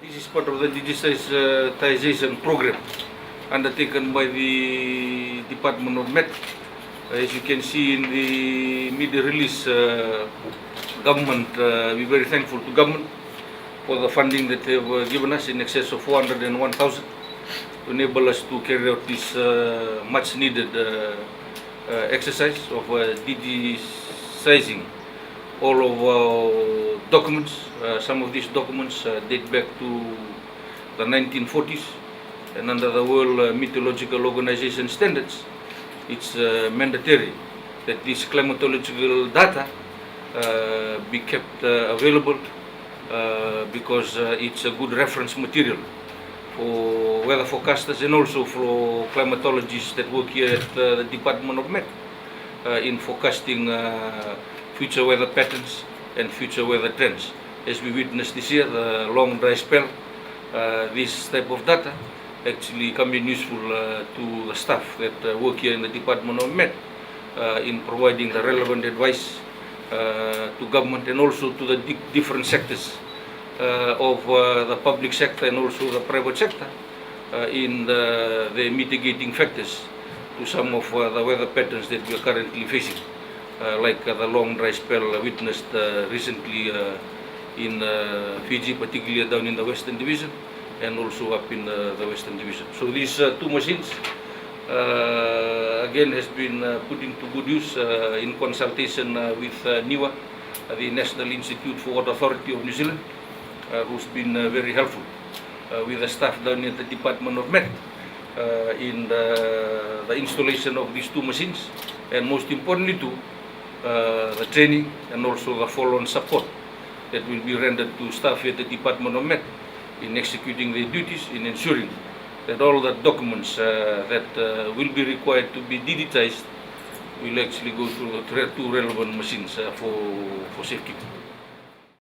This is part of the digitization program undertaken by the Department of Met. As you can see in the media release, government, we're very thankful to government for the funding that they have given us in excess of 401,000 to enable us to carry out this much needed exercise of digitizing all of our documents. Some of these documents date back to the 1940s, and under the World Meteorological Organization standards, it's mandatory that this climatological data be kept available because it's a good reference material for weather forecasters and also for climatologists that work here at the Department of Met in forecasting future weather patterns and future weather trends. As we witnessed this year, the long dry spell, this type of data actually come in useful to the staff that work here in the Department of Met in providing the relevant advice to government and also to the different sectors of the public sector and also the private sector in the mitigating factors to some of the weather patterns that we are currently facing, like the long dry spell witnessed recently in Fiji, particularly down in the Western Division and also up in the Western Division. So these two machines again has been put into good use in consultation with NIWA, the National Institute for Water Authority of New Zealand, who's been very helpful with the staff down at the Department of Met in the installation of these two machines, and most importantly too, the training and also the follow-on support that will be rendered to staff at the Department of Met in executing their duties, in ensuring that all the documents that will be required to be digitized will actually go through the two relevant machines for safekeeping.